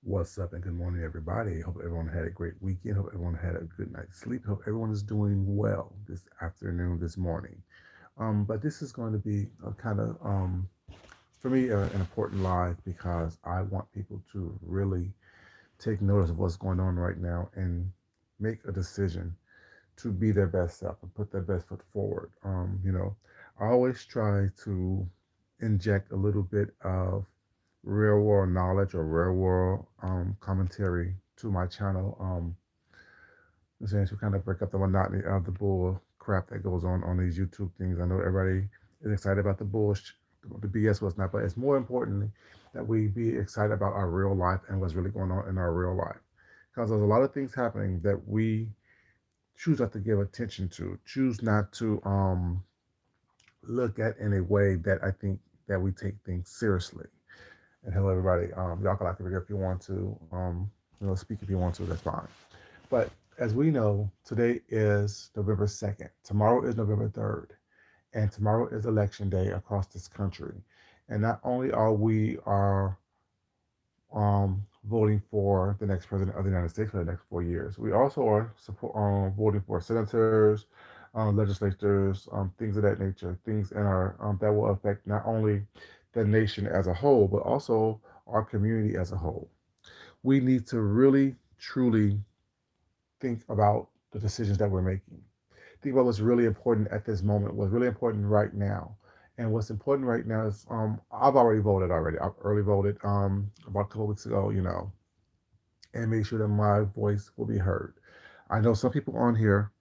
What's up and good morning, everybody. Hope everyone had a great weekend. Hope everyone had a good night's sleep. Hope everyone is doing well this afternoon, this morning. But this is going to be a kind of, for me, an important live because I want people to really take notice of what's going on right now and make a decision to be their best self and put their best foot forward. I always try to inject a little bit of real world knowledge or real world commentary to my channel. Saying to kind of break up the monotony of the bull crap that goes on these YouTube things. I know everybody is excited about the bullshit, the BS was not, but it's more importantly that we be excited about our real life and what's really going on in our real life. Because there's a lot of things happening that we choose not to give attention to, choose not to look at in a way that I think that we take things seriously. And hello, everybody. Y'all can like to if you want to, speak if you want to. That's fine. But as we know, today is November 2nd. Tomorrow is November 3rd, and tomorrow is election day across this country. And not only are voting for the next president of the United States for the next 4 years, we also are voting for senators, legislators, things of that nature, things in our that will affect not only the nation as a whole, but also our community as a whole. We need to really, truly think about the decisions that we're making. Think about what's really important at this moment, what's really important right now. And what's important right now is I've already voted already. I've early voted about a couple of weeks ago, and make sure that my voice will be heard. I know some people on here.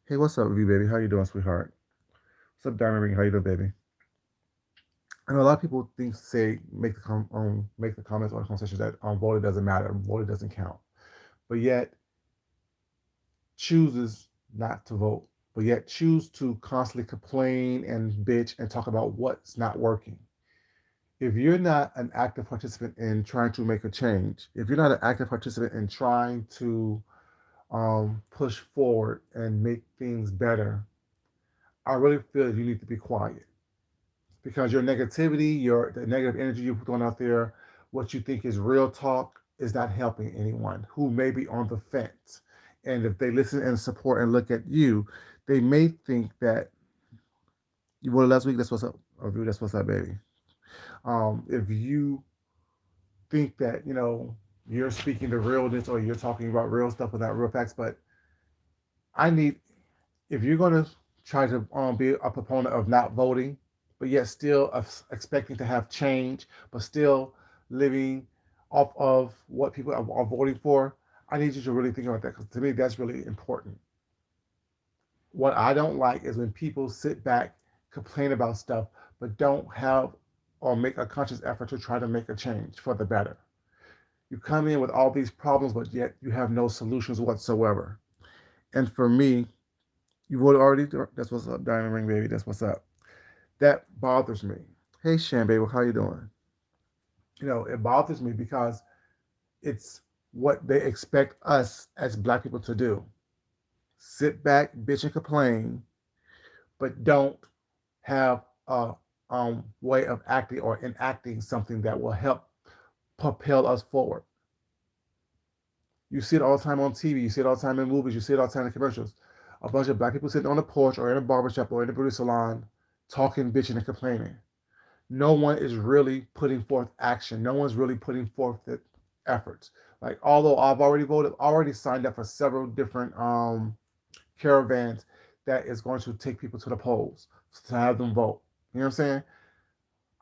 Hey, what's up, V baby? How you doing, sweetheart? What's up, Diamond Ring? How you doing, baby? I know a lot of people think say make the comments or the conversations that voting doesn't matter, voting doesn't count, but yet chooses not to vote, but yet choose to constantly complain and bitch and talk about what's not working. If you're not an active participant in trying to make a change, if you're not an active participant in trying to push forward and make things better, I really feel you need to be quiet because your negativity, the negative energy you're throwing out there, what you think is real talk, is not helping anyone who may be on the fence. And if they listen and support and look at you, they may think that you were last week. That's what's up. That's what's up, baby. If you think that you're speaking the realness or you're talking about real stuff without real facts, but I need if you're going to try to be a proponent of not voting, but yet still expecting to have change, but still living off of what people are voting for, I need you to really think about that because to me, that's really important. What I don't like is when people sit back, complain about stuff, but don't have or make a conscious effort to try to make a change for the better. You come in with all these problems, but yet you have no solutions whatsoever. And for me, you would already. That's what's up, Diamond Ring, baby. That's what's up. That bothers me. Hey, Shan, baby, how you doing? It bothers me because it's what they expect us as Black people to do. Sit back, bitch, and complain, but don't have a way of acting or enacting something that will help propel us forward. You see it all the time on TV. You see it all the time in movies. You see it all the time in commercials. A bunch of Black people sitting on the porch or in a barbershop or in a beauty salon talking, bitching, and complaining. No one is really putting forth action. No one's really putting forth the efforts. Like, although I've already voted, already signed up for several different caravans that is going to take people to the polls to have them vote. You know what I'm saying?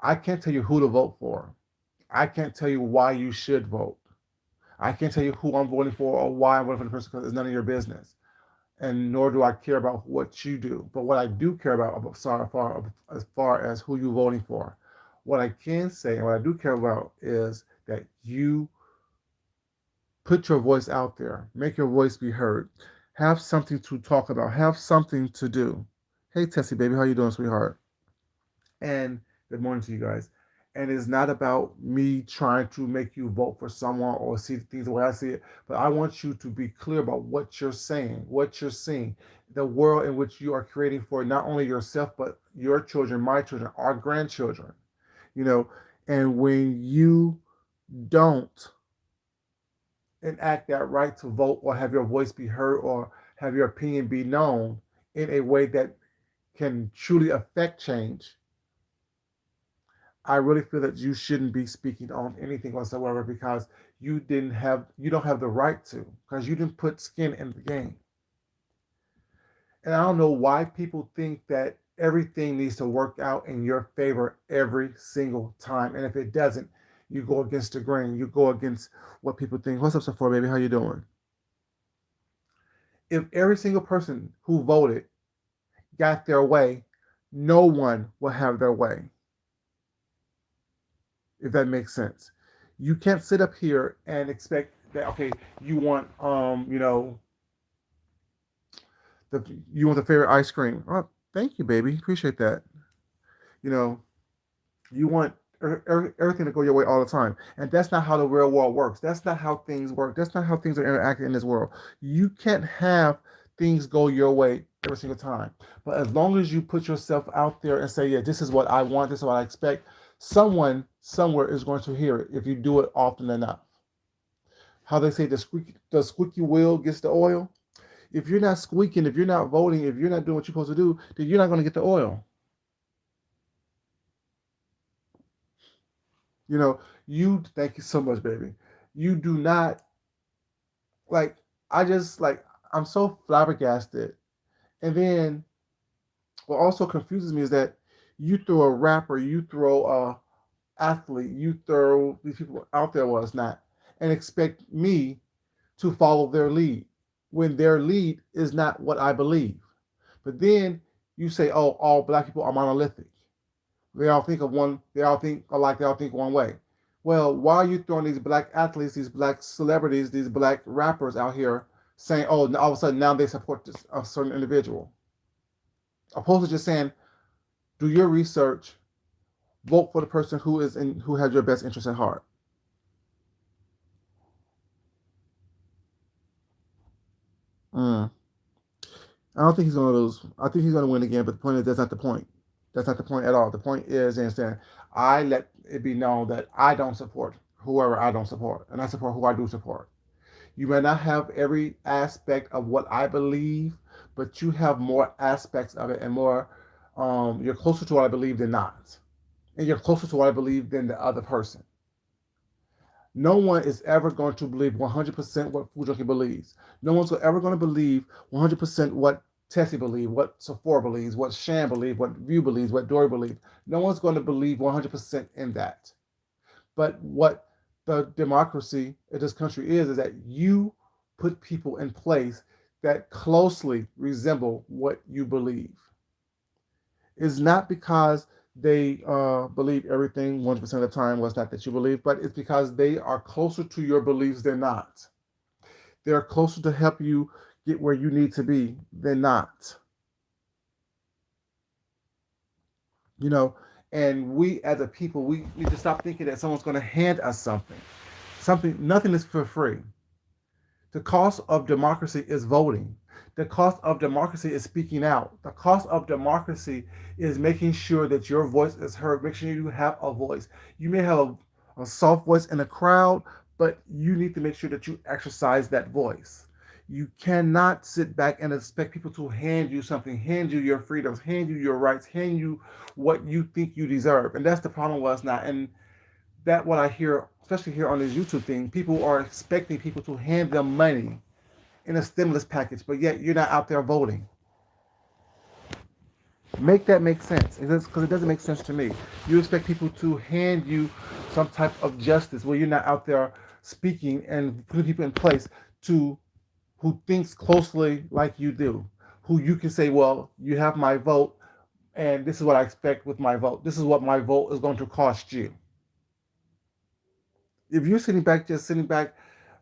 I can't tell you who to vote for. I can't tell you why you should vote. I can't tell you who I'm voting for or why I'm voting for the person because it's none of your business. And nor do I care about what you do. But what I do care about, sorry, as far as who you're voting for, what I can say and what I do care about is that you put your voice out there, make your voice be heard, have something to talk about, have something to do. Hey, Tessie, baby, how you doing, sweetheart? And good morning to you guys. And it's not about me trying to make you vote for someone or see things the way I see it, but I want you to be clear about what you're saying, what you're seeing, the world in which you are creating for not only yourself, but your children, my children, our grandchildren, you know. And when you don't enact that right to vote or have your voice be heard or have your opinion be known in a way that can truly affect change, I really feel that you shouldn't be speaking on anything whatsoever because you don't have the right to because you didn't put skin in the game. And I don't know why people think that everything needs to work out in your favor every single time. And if it doesn't, you go against the grain. You go against what people think. What's up, Sephora, baby? How you doing? If every single person who voted got their way, no one will have their way, if that makes sense. You can't sit up here and expect that, okay, you want, you want the favorite ice cream. Oh, thank you, baby. Appreciate that. You know, you want everything to go your way all the time. And that's not how the real world works. That's not how things work. That's not how things are interacting in this world. You can't have things go your way every single time. But as long as you put yourself out there and say, yeah, this is what I want, this is what I expect, someone somewhere is going to hear it if you do it often enough. How they say the squeaky wheel gets the oil. If you're not squeaking, if you're not voting, if you're not doing what you're supposed to do, then you're not going to get the oil. You know, you thank you so much, baby. You do not like I just like I'm so flabbergasted. And then what also confuses me is that you throw a rapper, you throw a athlete, you throw these people out there was not, and expect me to follow their lead when their lead is not what I believe. But then you say, oh, all black people are monolithic. They all think of one, they all think alike, they all think one way. Well, why are you throwing these black athletes, these black celebrities, these black rappers out here saying, oh, all of a sudden now they support this, a certain individual? Opposed to just saying, do your research, vote for the person who has your best interest at heart. Mm. I don't think he's going to lose. I think he's going to win again, but the point is that's not the point. That's not the point at all. The point is, understand, I let it be known that I don't support whoever I don't support, and I support who I do support. You may not have every aspect of what I believe, but you have more aspects of it and more. You're closer to what I believe than not, and you're closer to what I believe than the other person. No one is ever going to believe 100% what Food Junkie believes. No one's ever going to believe 100% what Tessie believes, what Sephora believes, what Shan believes, what View believes, what Dory believes. No one's going to believe 100% in that. But what the democracy in this country is that you put people in place that closely resemble what you believe. It's not because they believe everything 100% of the time was not that you believe, but it's because they are closer to your beliefs than not. They're closer to help you get where you need to be than not. You know, and we as a people, we need to stop thinking that someone's going to hand us something. Something, nothing is for free. The cost of democracy is voting. The cost of democracy is speaking out. The cost of democracy is making sure that your voice is heard. Make sure you have a voice. You may have a soft voice in a crowd, but you need to make sure that you exercise that voice. You cannot sit back and expect people to hand you something, hand you your freedoms, hand you your rights, hand you what you think you deserve. And that's the problem with us now. And that what I hear, especially here on this YouTube thing, people are expecting people to hand them money in a stimulus package, but yet you're not out there voting. Make that make sense, because it doesn't make sense to me. You expect people to hand you some type of justice where you're not out there speaking and putting people in place to who thinks closely like you do, who you can say, well, you have my vote, and this is what I expect with my vote. This is what my vote is going to cost you. If you're sitting back, just sitting back,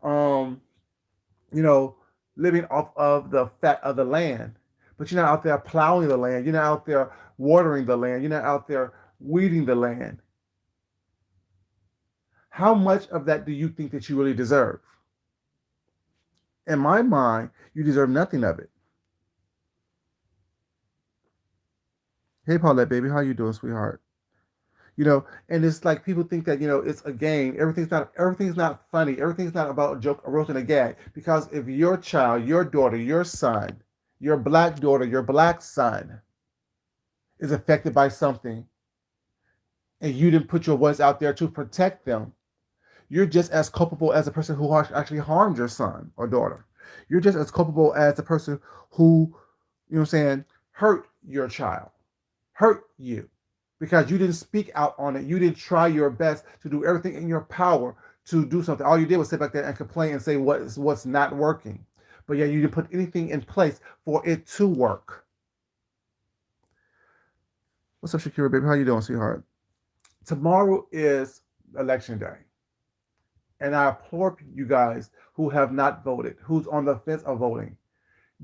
um, you know, living off of the fat of the land, but you're not out there plowing the land. You're not out there watering the land. You're not out there weeding the land. How much of that do you think that you really deserve? In my mind, you deserve nothing of it. Hey, Paulette, baby, how you doing, sweetheart? And it's like people think that it's a game. Everything's not funny. Everything's not about a joke, a roast, and a gag. Because if your child, your daughter, your son, your black daughter, your black son is affected by something, and you didn't put your voice out there to protect them, you're just as culpable as the person who actually harmed your son or daughter. You're just as culpable as the person who, you know what I'm saying, hurt your child, hurt you, because you didn't speak out on it. You didn't try your best to do everything in your power to do something. All you did was sit back there and complain and say what's not working. But yeah, you didn't put anything in place for it to work. What's up, Shakira, baby? How you doing, sweetheart? Tomorrow is election day. And I implore you guys who have not voted, who's on the fence of voting,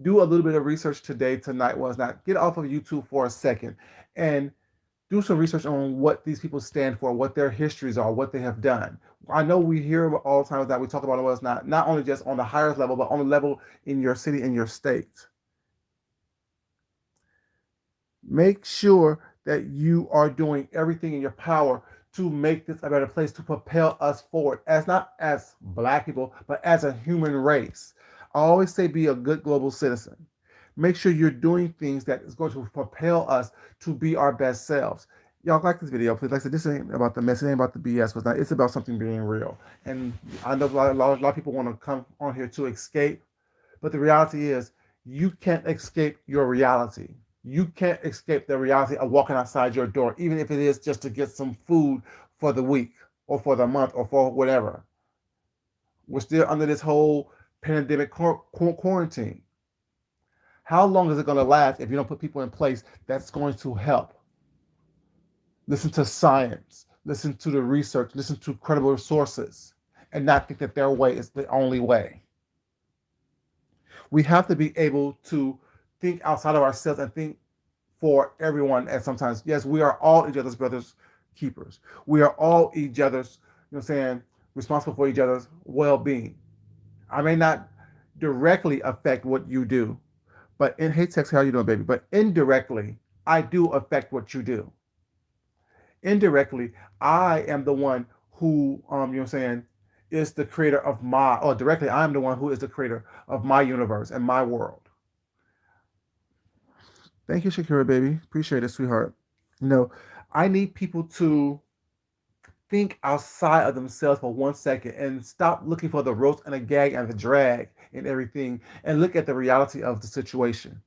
do a little bit of research today, tonight, was not. Get off of YouTube for a second and do some research on what these people stand for, what their histories are, what they have done. I know we hear all the time that we talk about what's not only just on the highest level, but on the level in your city, in your state. Make sure that you are doing everything in your power to make this a better place, to propel us forward, as not as black people, but as a human race. I always say be a good global citizen. Make sure you're doing things that is going to propel us to be our best selves. Y'all like this video, please. Like I said, this ain't about the mess, it ain't about the BS, but it's about something being real. And I know a lot of people want to come on here to escape, but the reality is, you can't escape your reality. You can't escape the reality of walking outside your door, even if it is just to get some food for the week or for the month or for whatever. We're still under this whole pandemic quarantine. How long is it going to last if you don't put people in place that's going to help? Listen to science, listen to the research, listen to credible sources, and not think that their way is the only way. We have to be able to think outside of ourselves and think for everyone. And sometimes, yes, we are all each other's brothers keepers. We are all each other's, saying, responsible for each other's well-being. I may not directly affect what you do, but in hey Tex, how you doing, baby? But indirectly, I do affect what you do. Indirectly, I am the one who, is the creator of or directly, I'm the one who is the creator of my universe and my world. Thank you, Shakira, baby. Appreciate it, sweetheart. You know, I need people to think outside of themselves for 1 second and stop looking for the roast and the gag and the drag and everything, and look at the reality of the situation.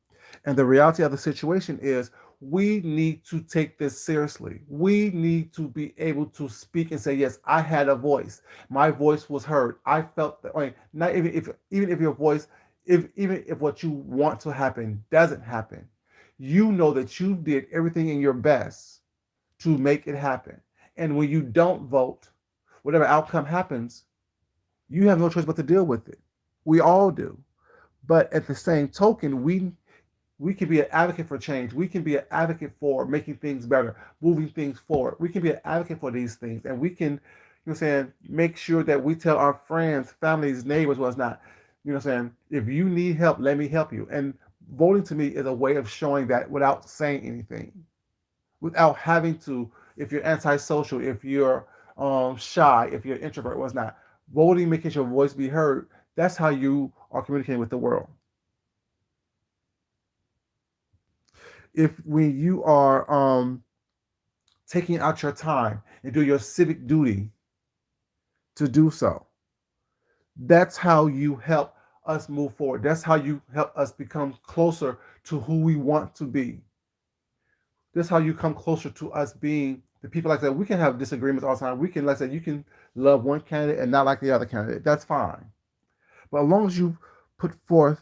And the reality of the situation is, we need to take this seriously. We need to be able to speak and say, yes, I had a voice. My voice was heard. I felt that. I mean, not even if your voice, if even if what you want to happen doesn't happen, you know that you did everything in your best to make it happen. And when you don't vote, whatever outcome happens, you have no choice but to deal with it. We all do. But at the same token, we can be an advocate for change. We can be an advocate for making things better, moving things forward. We can be an advocate for these things. And we can, make sure that we tell our friends, families, neighbors, what's not. If you need help, let me help you. And voting to me is a way of showing that without saying anything, without having to. If you're antisocial, if you're shy, if you're an introvert, what's not. Voting, making your voice be heard, that's how you are communicating with the world. If when you are taking out your time and do your civic duty to do so, that's how you help us move forward. That's how you help us become closer to who we want to be. That's how you come closer to us being the people. Like that. We can have disagreements all the time. We can, like I said, you can love one candidate and not like the other candidate. That's fine. But as long as you put forth,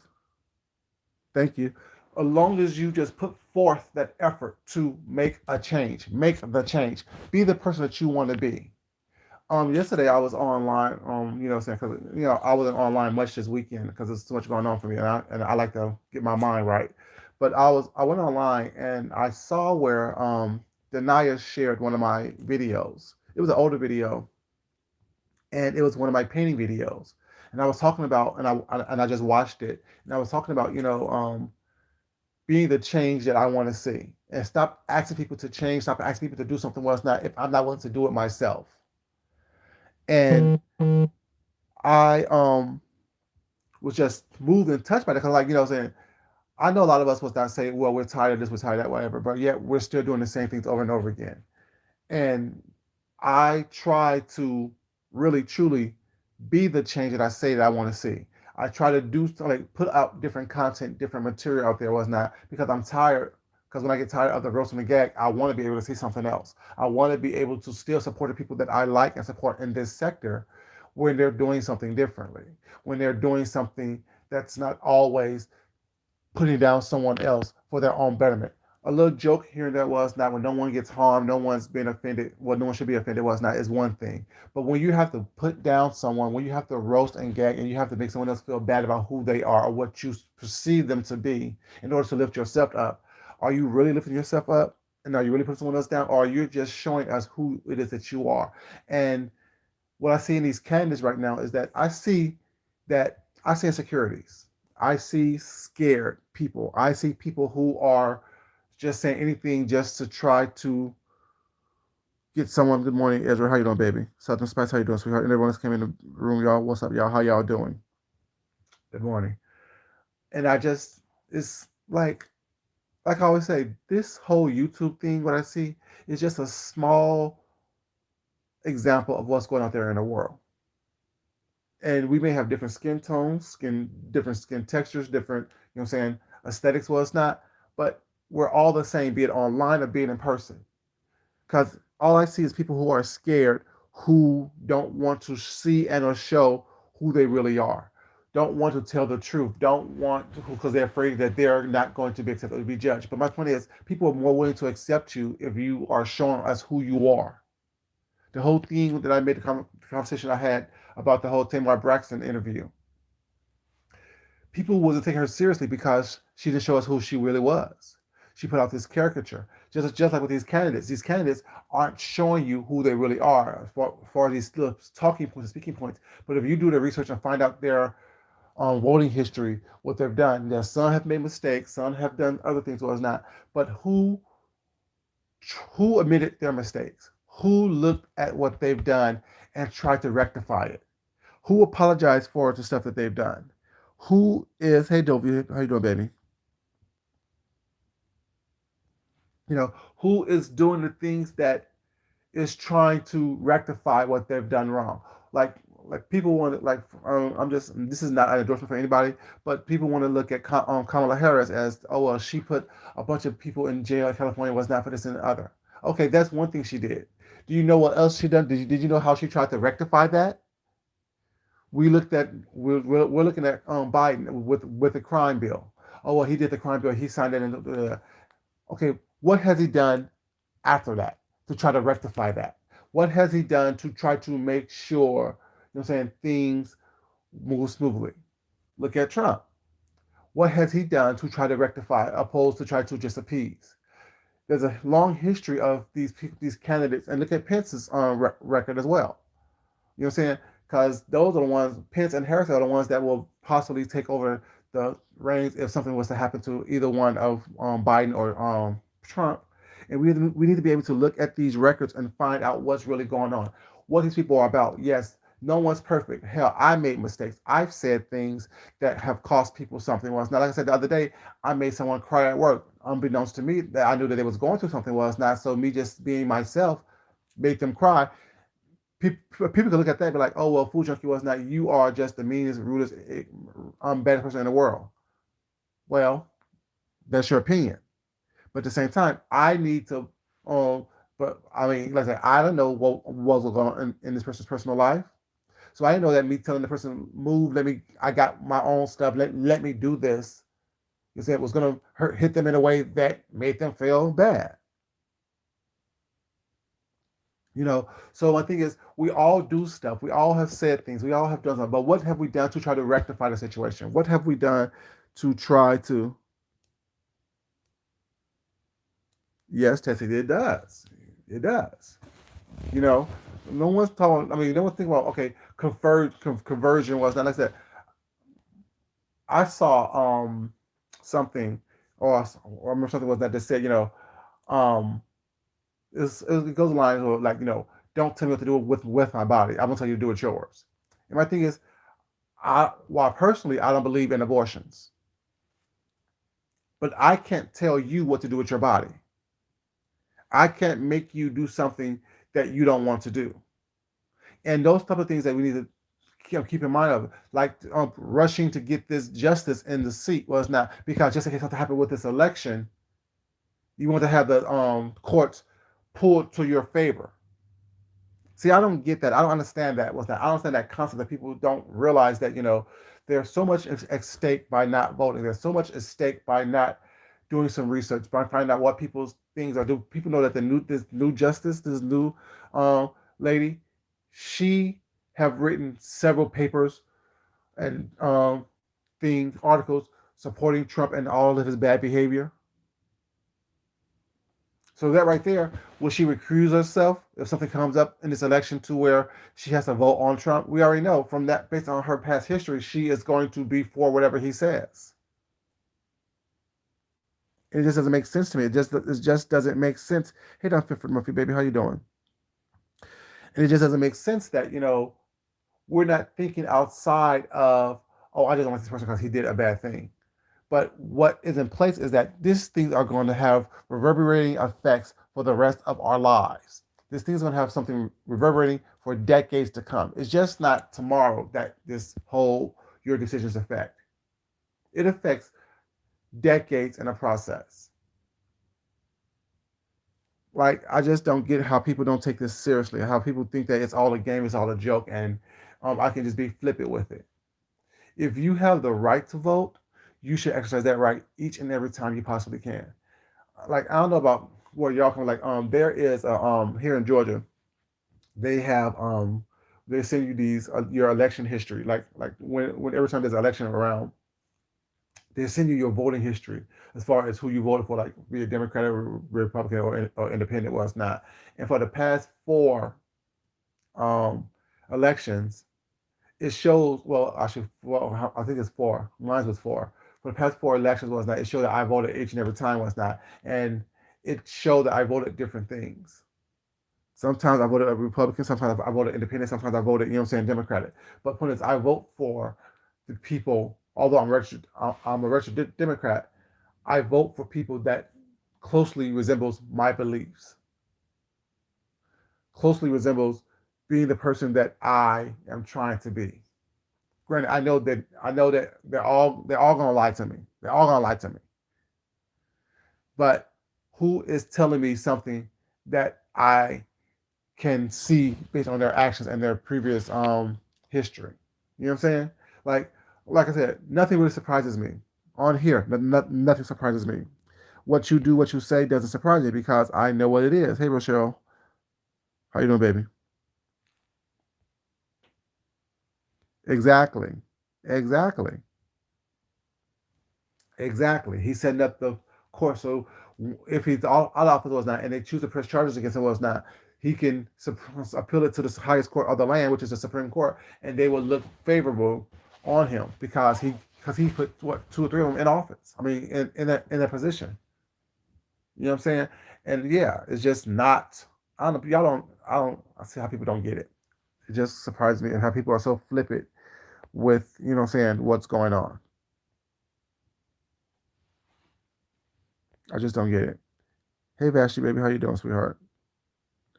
thank you, as long as you just put forth that effort to make a change, make the change, be the person that you want to be. Yesterday I was online, because I wasn't online much this weekend because there's too much going on for me, and I like to get my mind right. But I went online and I saw where Denaya shared one of my videos. It was an older video, and it was one of my painting videos. And I was talking about, and I just watched it, and I was talking about, being the change that I want to see. and stop asking people to change, stop asking people to do something well, it's not if I'm not willing to do it myself. And I was just moved and touched by that because, like, what I'm saying, I know a lot of us was not saying, well, we're tired of this, we're tired of that, whatever, but yet we're still doing the same things over and over again. And I try to really truly be the change that I say that I want to see. I try to do like put out different content, different material out there, was not because I'm tired. Because when I get tired of the roast and the gag, I want to be able to see something else. I want to be able to still support the people that I like and support in this sector when they're doing something differently, when they're doing something that's not always putting down someone else for their own betterment. A little joke here and there was not when no one gets harmed, no one's been offended. Well, no one should be offended was not is one thing. But when you have to put down someone, when you have to roast and gag, and you have to make someone else feel bad about who they are or what you perceive them to be in order to lift yourself up, are you really lifting yourself up? And are you really putting someone else down? Or are you just showing us who it is that you are? And what I see in these candidates right now is that I see insecurities. I see scared people. I see people who are just saying anything just to try to get someone. Good morning, Ezra. How you doing, baby? Southern Spice. How you doing, sweetheart? And everyone that's came in the room, y'all. What's up, y'all? How y'all doing? Good morning. And I just it's like I always say, this whole YouTube thing. What I see is just a small example of what's going on there in the world. And we may have different skin tones, different skin textures, different, what I'm saying, aesthetics, well, it's not, but we're all the same, be it online or be it in person. Because all I see is people who are scared, who don't want to see and or show who they really are, don't want to tell the truth, don't want to, because they're afraid that they're not going to be accepted or be judged. But my point is, people are more willing to accept you if you are showing us who you are. The whole thing that I made, the conversation I had about the whole Tamar Braxton interview, people wasn't taking her seriously because she didn't show us who she really was. She put out this caricature, just like with these candidates. These candidates aren't showing you who they really are for these talking points and speaking points. But if you do the research and find out their voting history, what they've done, yes, some have made mistakes, some have done other things, or not. But who admitted their mistakes? Who looked at what they've done and tried to rectify it? Who apologized for the stuff that they've done? Who is, hey Dovey, how you doing, baby? Who is doing the things that is trying to rectify what they've done wrong? Like, like people want to like. I'm just. This is not an endorsement for anybody, but people want to look at Kamala Harris as, oh well, she put a bunch of people in jail in California, was not for this and the other. Okay, that's one thing she did. Do you know what else she done? Did you know how she tried to rectify that? We're looking at Biden with the crime bill. Oh well, he did the crime bill. He signed it. Okay, what has he done after that to try to rectify that? What has he done to try to make sure, what I'm saying, things move smoothly? Look at Trump. What has he done to try to rectify, opposed to try to just appease? There's a long history of these candidates, and look at Pence's record as well. You know what I'm saying? Because those are the ones, Pence and Harris are the ones that will possibly take over the reins if something was to happen to either one of Biden or Trump. And we need to be able to look at these records and find out what's really going on, what these people are about. Yes, no one's perfect. Hell, I made mistakes. I've said things that have cost people something once. Now, like I said the other day, I made someone cry at work, unbeknownst to me, that I knew that they was going through something was not. So me just being myself made them cry. People can look at that and be like, oh, well, food junkie was not. You are just the meanest, rudest, baddest person in the world. Well, that's your opinion. But at the same time, I need to, but I mean, like I said, I don't know what was going on in this person's personal life. So I didn't know that me telling the person, move, I got my own stuff, let me do this. You said it was going to hit them in a way that made them feel bad. So my thing is, we all do stuff, we all have said things, we all have done something, but what have we done to try to rectify the situation? What have we done to try to? Yes, Tessie, it does. you know no one's talking, I mean, no one's thinking about, okay, conversion was not, like I said, I saw something, or I remember something was that they said, Um, it goes along like, don't tell me what to do with my body. I'm gonna tell you to do with yours. And my thing is, while personally I don't believe in abortions, but I can't tell you what to do with your body. I can't make you do something that you don't want to do. And those type of things that we need to keep in mind of, like rushing to get this justice in the seat was not because just in case something happened with this election, you want to have the courts pulled to your favor. See, I don't get that. I don't understand that. What's that? I don't understand that concept that people don't realize that there's so much at stake by not voting. There's so much at stake by not doing some research, by finding out what people's things are. Do people know that this new justice, this new lady, she have written several papers and things, articles supporting Trump and all of his bad behavior. So that right there, will she recuse herself if something comes up in this election to where she has to vote on Trump? We already know from that, based on her past history, she is going to be for whatever he says. And it just doesn't make sense to me. It just doesn't make sense. Hey, Don Fitford Murphy, baby, how you doing? And it just doesn't make sense that we're not thinking outside of, oh, I just don't like this person because he did a bad thing. But what is in place is that these things are going to have reverberating effects for the rest of our lives. This thing is going to have something reverberating for decades to come. It's just not tomorrow that this whole your decisions affect. It affects decades in a process. Like, I just don't get how people don't take this seriously, how people think that it's all a game, it's all a joke, and I can just be flippant with it. If you have the right to vote, you should exercise that right each and every time you possibly can. Like, I don't know about where y'all come. Like, there is a here in Georgia, they have they send you these your election history. Like when every time there's an election around, they send you your voting history as far as who you voted for, like be a Democrat or Republican or independent was not. And for the past four um elections, it shows, well, I think it's four. Mine was four. For the past four elections was not. It showed that I voted each and every time was not, and it showed that I voted different things. Sometimes I voted a Republican, sometimes I voted independent, sometimes I voted, Democratic. But when it's I vote for the people, although I'm a registered Democrat, I vote for people that closely resembles my beliefs, closely resembles being the person that I am trying to be. Granted, I know that they're all gonna lie to me. They're all gonna lie to me. But who is telling me something that I can see based on their actions and their previous history? You know what I'm saying? Like I said, nothing really surprises me on here. Nothing surprises me. What you do, what you say doesn't surprise me because I know what it is. Hey Rochelle, how you doing, baby? Exactly. Exactly. Exactly. He's setting up the court. So if he's all officer was not, and they choose to press charges against him was not, he can appeal it to the highest court of the land, which is the Supreme Court, and they will look favorable on him because he put what 2 or 3 of them in office. I mean, in that position. You know what I'm saying? And yeah, it's just not. I don't know. Y'all don't. I don't. I see how people don't get it. It just surprises me and how people are so flippant with what I'm saying what's going on. I just don't get it. Hey Vashti, baby, how you doing, sweetheart?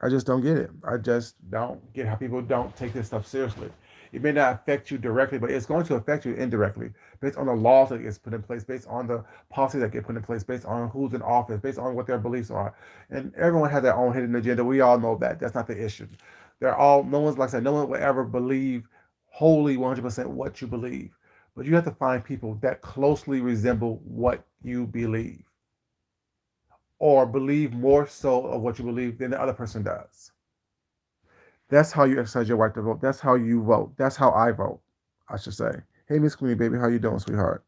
I just don't get it. I just don't get how people don't take this stuff seriously. It may not affect you directly, but it's going to affect you indirectly based on the laws that gets put in place, based on the policies that get put in place, based on who's in office, based on what their beliefs are. And everyone has their own hidden agenda. We all know that. That's not the issue. No one's, like I said, no one will ever believe wholly 100% what you believe. But you have to find people that closely resemble what you believe or believe more so of what you believe than the other person does. That's how you exercise your right to vote. That's how you vote. That's how I vote, I should say. Hey, Miss Queenie, baby, how you doing, sweetheart?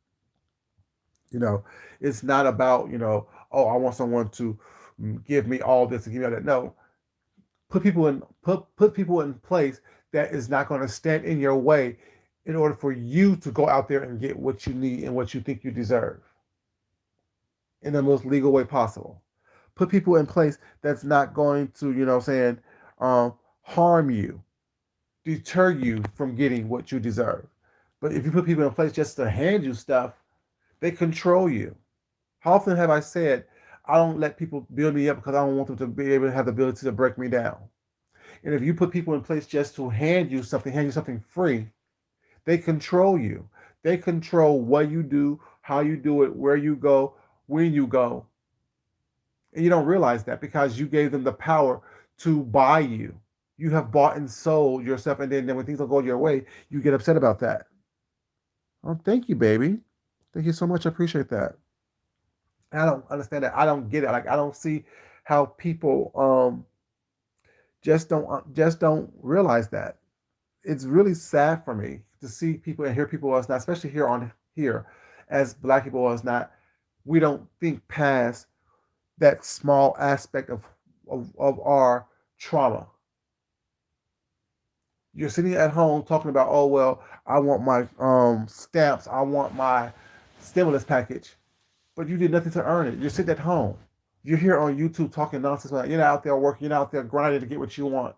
You know, it's not about, oh, I want someone to give me all this and give me all that. No, put people in place that is not going to stand in your way in order for you to go out there and get what you need and what you think you deserve in the most legal way possible. Put people in place that's not going to, saying, um, harm you, deter you from getting what you deserve. But if you put people in place just to hand you stuff, they control you. How often have I said, I don't let people build me up because I don't want them to be able to have the ability to break me down? And if you put people in place just to hand you something free, they control you. They control what you do, how you do it, where you go, when you go. And you don't realize that because you gave them the power to buy you. You have bought and sold yourself, and then when things don't go your way, you get upset about that. Oh, thank you, baby. Thank you so much. I appreciate that. And I don't understand that. I don't get it. Like I don't see how people just don't realize that. It's really sad for me to see people and hear people us not, especially here on here, as black people us not. We don't think past that small aspect of our trauma. You're sitting at home talking about, oh well, I want my stamps, I want my stimulus package, but you did nothing to earn it. You're sitting at home. You're here on YouTube talking nonsense. You're not out there working. You're not out there grinding to get what you want.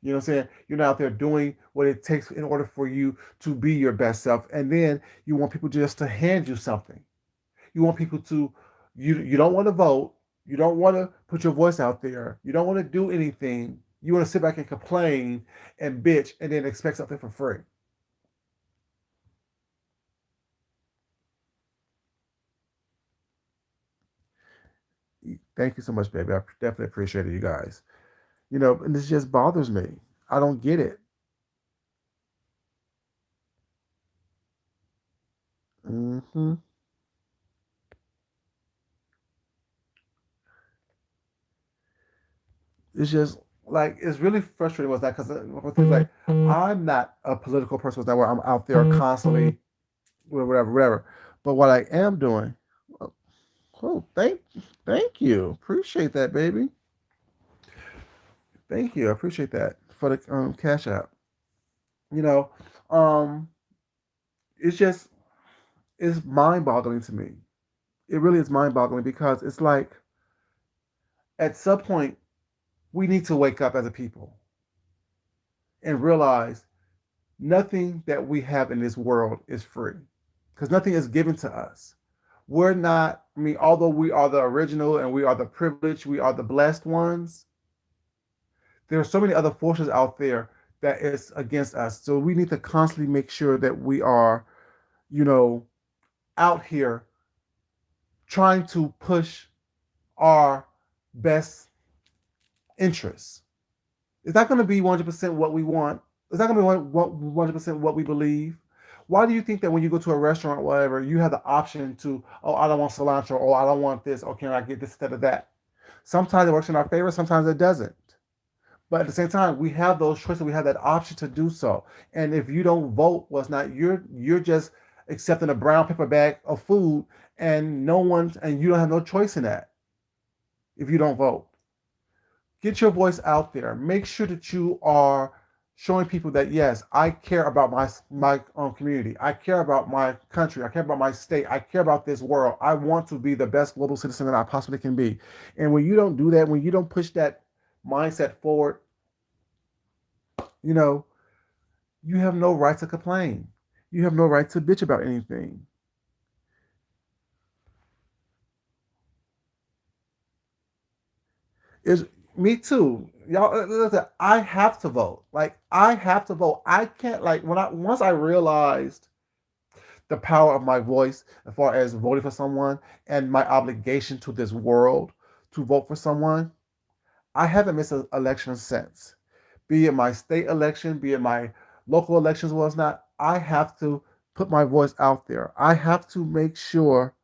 You know what I'm saying? You're not out there doing what it takes in order for you to be your best self. And then you want people just to hand you something. You want people to, you don't want to vote. You don't want to put your voice out there. You don't want to do anything. You want to sit back and complain and bitch and then expect something for free. Thank you so much, baby. I definitely appreciate it, you guys. And this just bothers me. I don't get it. Hmm. It's just like it's really frustrating with that because it's like I'm not a political person with that where I'm out there constantly whatever, whatever. But what I am doing, oh, oh, thank you, appreciate that, baby. Thank you, I appreciate that for the cash app. You know, um, it's just it's mind boggling to me. It really is mind boggling because it's like at some point we need to wake up as a people and realize nothing that we have in this world is free because nothing is given to us. We're not, I mean, although we are the original and we are the privileged, we are the blessed ones, there are so many other forces out there that is against us. So we need to constantly make sure that we are, you know, out here trying to push our best interests. It's not going to be 100% what we want. It's not going to be 100% what we believe. Why do you think that when you go to a restaurant or whatever, you have the option to, oh, I don't want cilantro, or I don't want this, or can I get this instead of that? Sometimes it works in our favor, sometimes it doesn't. But at the same time, we have those choices, we have that option to do so. And if you don't vote, well, it's not you're just accepting a brown paper bag of food, and you don't have no choice in that if you don't vote. Get your voice out there. Make sure that you are showing people that yes, I care about my community. I care about my country. I care about my state. I care about this world. I want to be the best global citizen that I possibly can be. And when you don't do that, when you don't push that mindset forward, you know, you have no right to complain. You have no right to bitch about anything. Is me too. Y'all listen, I have to vote. Like I have to vote. I can't like when I once I realized the power of my voice as far as voting for someone and my obligation to this world to vote for someone, I haven't missed an election since. Be it my state election, be it my local elections was not, I have to put my voice out there. I have to make sure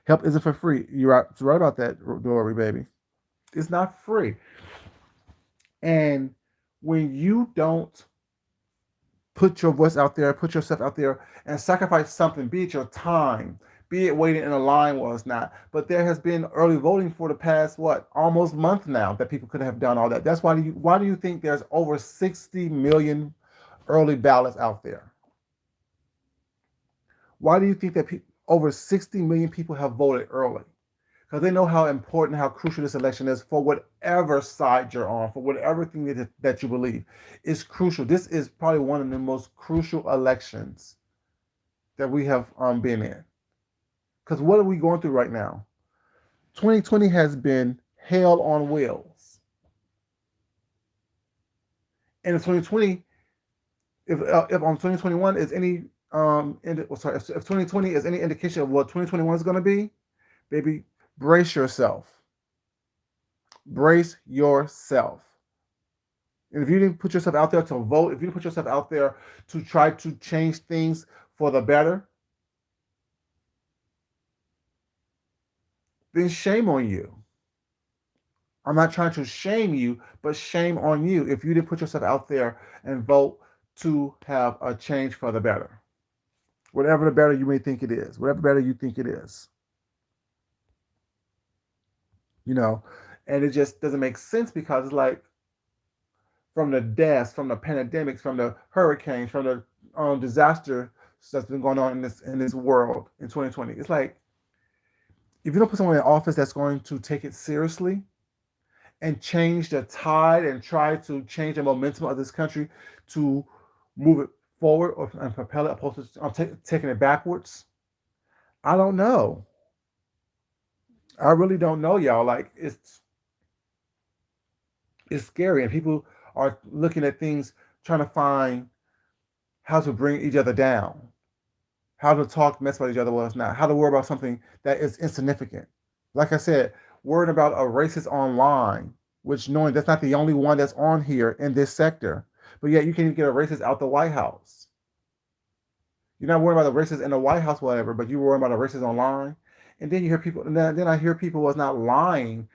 help isn't for free. You're right about that, Dory, baby. It's not free. And when you don't put your voice out there, put yourself out there, and sacrifice something, be it your time, be it waiting in a line was not. But there has been early voting for the past what almost month now that people could have done all that. That's why do you think there's over 60 million early ballots out there? Why do you think that over 60 million people have voted early? because they know how important, how crucial this election is for whatever side you're on, for whatever thing that you believe. It's crucial. This is probably one of the most crucial elections that we have been in. Because what are we going through right now? 2020 has been hell on wheels. And in 2020, if on 2021 is any if 2020 is any indication of what 2021 is going to be, baby, brace yourself. Brace yourself. And if you didn't put yourself out there to vote, if you didn't put yourself out there to try to change things for the better, then shame on you. I'm not trying to shame you, but shame on you if you didn't put yourself out there and vote to have a change for the better. Whatever the better you may think it is, whatever better you think it is, you know, and it just doesn't make sense because it's like from the deaths, from the pandemics, from the hurricanes, from the disaster that's been going on in this world in 2020. It's like if you don't put someone in office that's going to take it seriously and change the tide and try to change the momentum of this country to move it forward or and propel it opposed to taking it backwards, I don't know. I really don't know, y'all. Like it's scary, and people are looking at things trying to find how to bring each other down, how to talk mess about each other when it's not, how to worry about something that is insignificant. Like I said, worrying about a racist online, which knowing that's not the only one that's on here in this sector, but yet you can't even get a racist out the White House. You're not worrying about the racist in the White House, whatever, but you're worrying about a racist online. And then you hear people, and then I hear people was not lying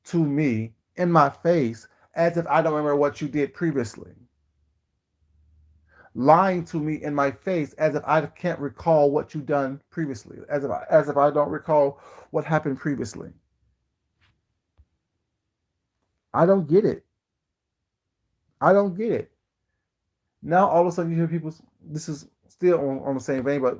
to me in my face as if I don't remember what you did previously. Lying to me in my face as if I can't recall what you've done previously, as if I don't recall what happened previously. I don't get it. I don't get it. Now all of a sudden you hear people. This is still on the same vein, but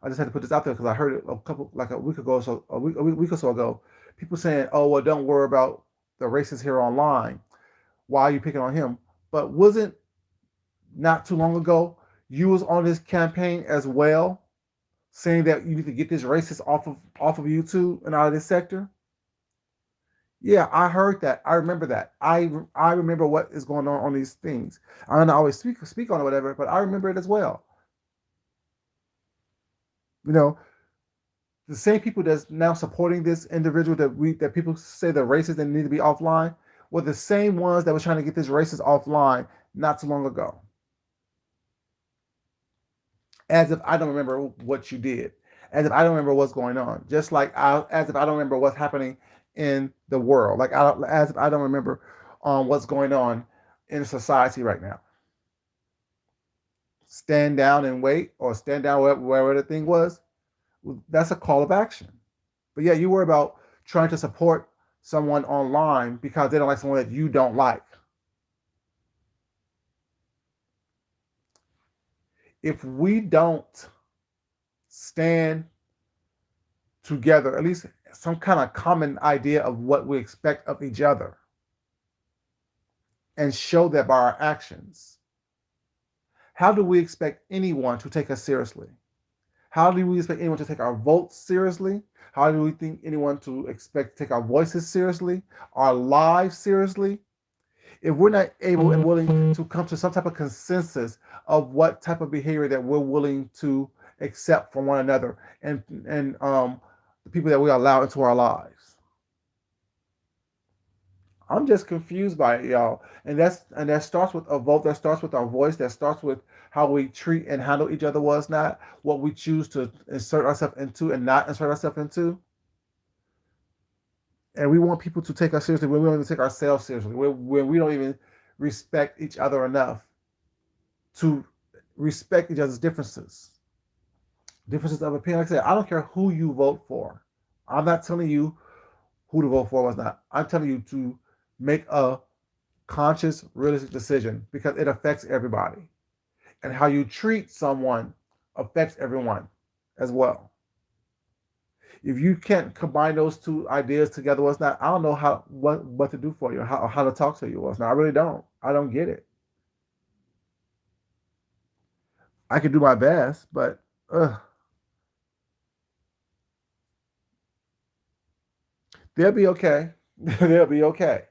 I just had to put this out there because I heard it a couple like a week ago, so a week or so ago. People saying, "Oh well, don't worry about the racists here online. Why are you picking on him?" But wasn't not too long ago you was on this campaign as well, saying that you need to get this racist off of YouTube and out of this sector. Yeah, I heard that. I remember that. I remember what is going on these things. I don't always speak on it, whatever, but I remember it as well. You know, the same people that's now supporting this individual that people say the racist and need to be offline were the same ones that was trying to get this racist offline not too long ago. As if I don't remember what you did, as if I don't remember what's going on, just like as if I don't remember what's happening in the world, like as if I don't remember what's going on in society right now. Stand down and wait, or stand down wherever the thing was. That's a call of action. But yeah, you worry about trying to support someone online because they don't like someone that you don't like. If we don't stand together, at least some kind of common idea of what we expect of each other, and show that by our actions, how do we expect anyone to take us seriously? How do we expect anyone to take our votes seriously? How do we think anyone to expect to take our voices seriously, our lives seriously? If we're not able and willing to come to some type of consensus of what type of behavior that we're willing to accept from one another and the people that we allow into our lives. I'm just confused by it, y'all. And that starts with a vote, that starts with our voice, that starts with how we treat and handle each other was not what we choose to insert ourselves into and not insert ourselves into. And we want people to take us seriously when we don't even take ourselves seriously, when we don't even respect each other enough to respect each other's differences of opinion. Like I said, I don't care who you vote for. I'm not telling you who to vote for was not. I'm telling you to make a conscious, realistic decision because it affects everybody. And how you treat someone affects everyone as well. If you can't combine those two ideas together, what's not? I don't know what to do for you, how to talk to you. What's not? I really don't. I don't get it. I can do my best, but they'll be okay. They'll be okay.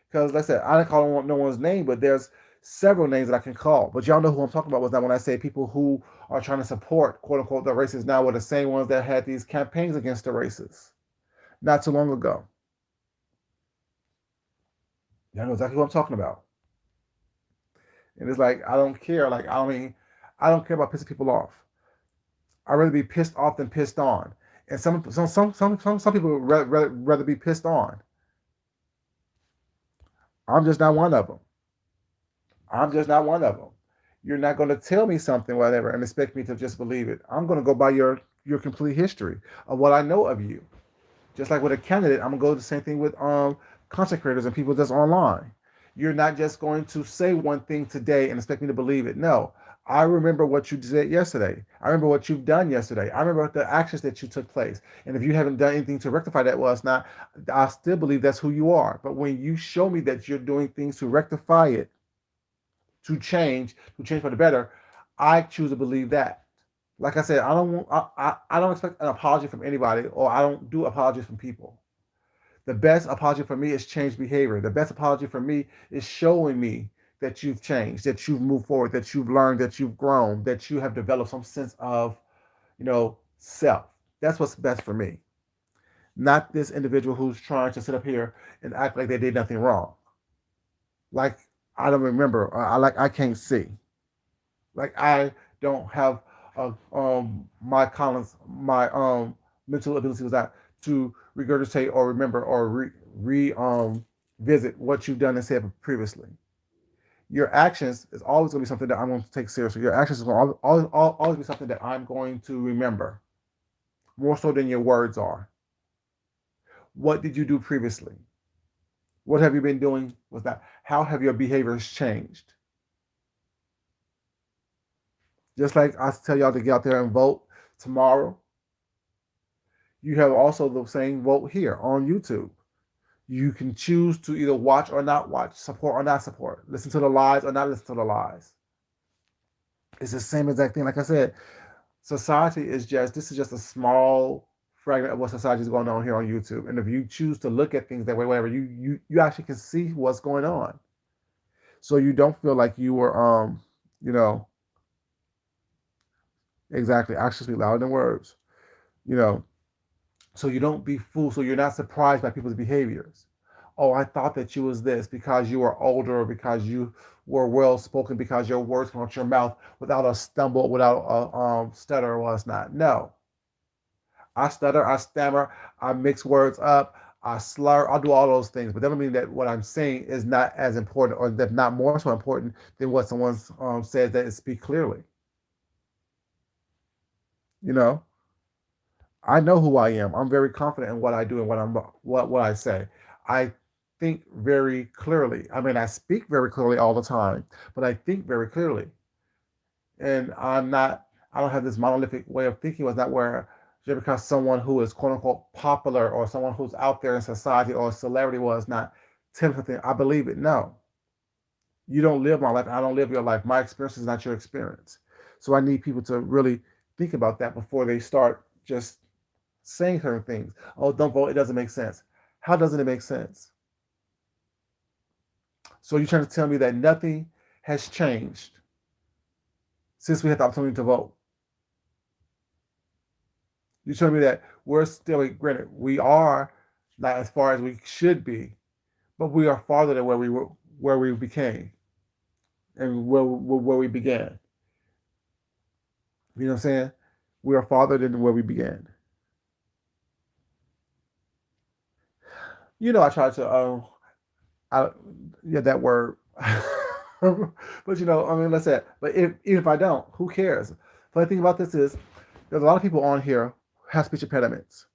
Because like I said, I don't call no one's name, but there's several names that I can call. But y'all know who I'm talking about. Was that when I say people who are trying to support quote unquote the racists now were the same ones that had these campaigns against the racists not too long ago. Y'all know exactly what I'm talking about. And it's like I don't care. Like I mean, I don't care about pissing people off. I'd rather be pissed off than pissed on. And some people would rather be pissed on. I'm just not one of them. I'm just not one of them. You're not going to tell me something, whatever, and expect me to just believe it. I'm going to go by your complete history of what I know of you. Just like with a candidate, I'm gonna go the same thing with content creators and people that's online. You're not just going to say one thing today and expect me to believe it. No, I remember what you did yesterday. I remember what you've done yesterday. I remember the actions that you took place. And if you haven't done anything to rectify that, well, it's not. I still believe that's who you are. But when you show me that you're doing things to rectify it, to change for the better, I choose to believe that. Like I said, I don't expect an apology from anybody, or I don't do apologies from people. The best apology for me is change behavior. The best apology for me is showing me that you've changed, that you've moved forward, that you've learned, that you've grown, that you have developed some sense of, self. That's what's best for me. Not this individual who's trying to sit up here and act like they did nothing wrong. Like I don't remember. I can't see. Like I don't have my Collins my mental ability was that to regurgitate or remember or visit what you've done and said previously. Your actions is always going to be something that I'm going to take seriously. Your actions is going to always be something that I'm going to remember more so than your words are. What did you do previously? What have you been doing with that? How have your behaviors changed? Just like I tell y'all to get out there and vote tomorrow, you have also the same vote here on YouTube. You can choose to either watch or not watch, support or not support, listen to the lies or not listen to the lies. It's the same exact thing. Like I said, society is just, this is just a small fragment of what society is going on here on YouTube. And if you choose to look at things that way, whatever, you actually can see what's going on. So you don't feel like you were, you know, exactly, actions speak louder than words, you know, so you don't be fooled. So you're not surprised by people's behaviors. Oh, I thought that you was this because you were older, or because you were well spoken, because your words come out your mouth without a stumble, without a stutter or whatnot. No, I stutter, I stammer, I mix words up, I slur, I'll do all those things. But that doesn't mean that what I'm saying is not as important, or that not more so important than what someone says that it speak clearly. You know, I know who I am. I'm very confident in what I do and what I say. I think very clearly. I mean, I speak very clearly all the time, but I think very clearly. And I don't have this monolithic way of thinking. Was not where just because someone who is quote unquote popular or someone who's out there in society or a celebrity was not telling something, I believe it. No, you don't live my life. I don't live your life. My experience is not your experience. So I need people to really think about that before they start just saying certain things. Oh, don't vote. It doesn't make sense. How doesn't it make sense? So you're trying to tell me that nothing has changed since we had the opportunity to vote. You're telling me that we're still, granted, we are not as far as we should be, but we are farther than where we became, and where we began. You know what I'm saying? We are farther than where we began. I tried to, I, yeah, that word. But I mean, let's say, but even if I don't, who cares? But the thing about this is, there's a lot of people on here who have speech impediments.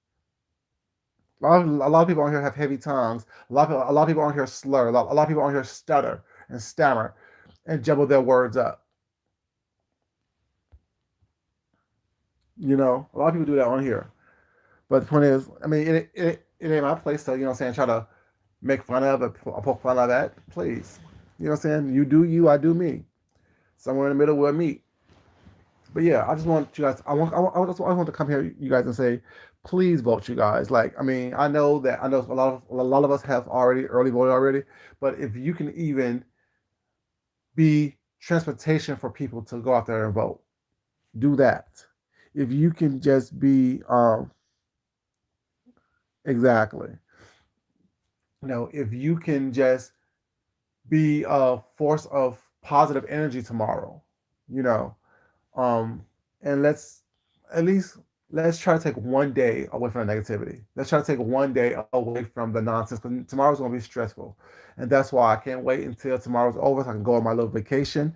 A lot of people on here have heavy tongues. A lot of people on here slur. A lot of people on here stutter and stammer and jumble their words up. A lot of people do that on here. But the point is, I mean, it ain't my place to, try to make fun of it, or poke fun of that. Please. You know what I'm saying? You do you, I do me. Somewhere in the middle we'll meet. But yeah, I just want you guys. I want to come here, you guys, and say, please vote, you guys. Like, I mean, I know a lot of us have already early voted already. But if you can even be transportation for people to go out there and vote, do that. If you can just be, exactly, if you can just be a force of positive energy tomorrow, you know, um, and at least let's try to take one day away from the negativity. Let's try to take one day away from the nonsense because tomorrow's gonna be stressful, and that's why I can't wait until tomorrow's over so I can go on my little vacation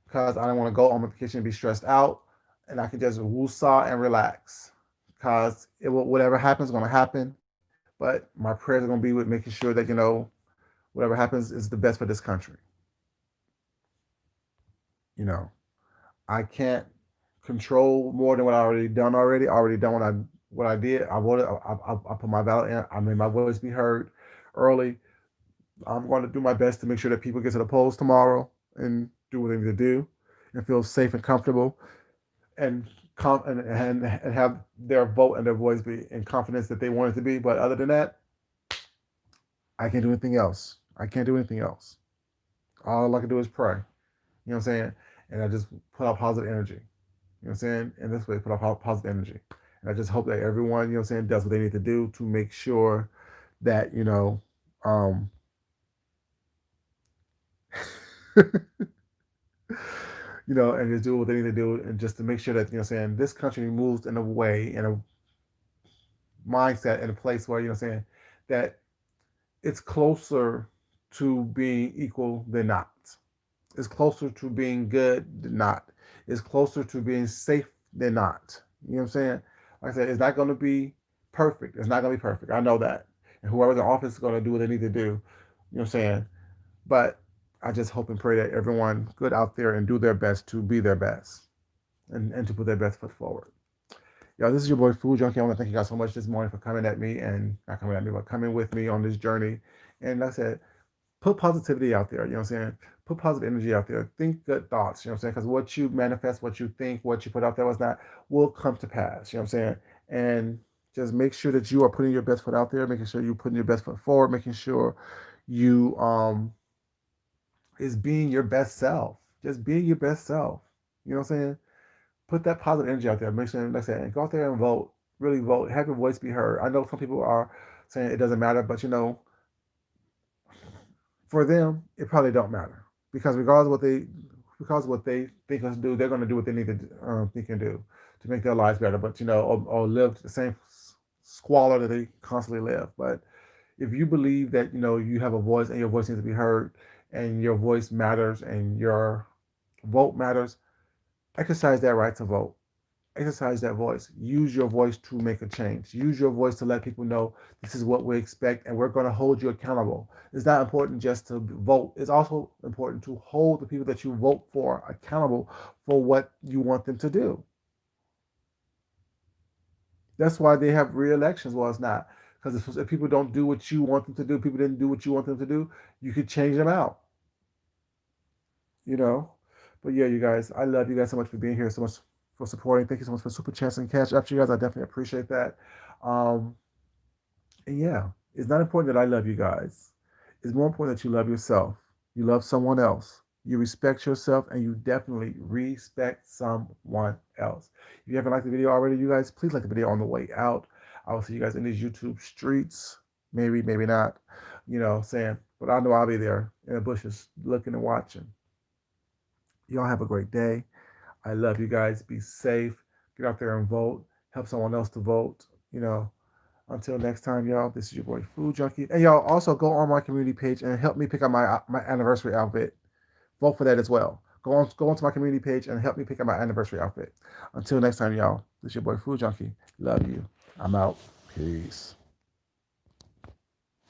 because I don't want to go on my vacation and be stressed out, and I can just woosah and relax because whatever happens is gonna happen. But my prayers are gonna be with making sure that whatever happens is the best for this country. You know, I can't control more than what I already done already. I already done what I did. I voted. I put my ballot in. I made my voice be heard early. I'm going to do my best to make sure that people get to the polls tomorrow and do what they need to do and feel safe and comfortable and and have their vote and their voice be in confidence that they want it to be. But other than that, I can't do anything else. I can't do anything else. All I can do is pray. You know what I'm saying? And I just put out positive energy. You know what I'm saying? And this way, put out positive energy. And I just hope that everyone, does what they need to do to make sure that, um, and just do what they need to do and just to make sure that, this country moves in a way, in a mindset, in a place where, that it's closer to being equal than not. It's closer to being good than not. It's closer to being safe than not. You know what I'm saying? Like I said, it's not going to be perfect. It's not going to be perfect. I know that. And whoever's in office is going to do what they need to do. You know what I'm saying? But I just hope and pray that everyone good out there and do their best to be their best and to put their best foot forward. Yo, this is your boy Food Junkie. I want to thank you guys so much this morning for coming at me and not coming at me, but coming with me on this journey. And like I said, put positivity out there. You know what I'm saying? Put positive energy out there. Think good thoughts. You know what I'm saying? Because what you manifest, what you think, what you put out there was not will come to pass. You know what I'm saying? And just make sure that you are putting your best foot out there, making sure you're putting your best foot forward, making sure you is being your best self. Just being your best self. You know what I'm saying? Put that positive energy out there. Make sure, like I said, go out there and vote. Really vote. Have your voice be heard. I know some people are saying it doesn't matter, but for them, it probably don't matter because because what they think us do, they're going to do what they need to think and do to make their lives better. But or live the same squalor that they constantly live. But if you believe that you have a voice and your voice needs to be heard, and your voice matters and your vote matters, exercise that right to vote. Exercise that voice. Use your voice to make a change. Use your voice to let people know this is what we expect and we're going to hold you accountable. It's not important just to vote. It's also important to hold the people that you vote for accountable for what you want them to do. That's why they have re-elections. Well, it's not. Because if people don't do what you want them to do, people didn't do what you want them to do, you could change them out. you know. But yeah, you guys, I love you guys so much for being here, so much for supporting. Thank you so much for super chats and cash up, you guys. I definitely appreciate that. Um, and yeah, it's not important that I love you guys. It's more important that you love yourself. You love someone else. You respect yourself, and you definitely respect someone else. If you haven't liked the video already, you guys, please like the video on the way out. I will see you guys in these YouTube streets. Maybe, maybe not. Saying, but I know I'll be there in the bushes looking and watching. Y'all have a great day. I love you guys. Be safe. Get out there and vote. Help someone else to vote. Until next time, y'all. This is your boy Food Junkie. And y'all also go on my community page and help me pick out my anniversary outfit. Vote for that as well. Go onto my community page and help me pick out my anniversary outfit. Until next time, y'all. This is your boy Food Junkie. Love you. I'm out. Peace.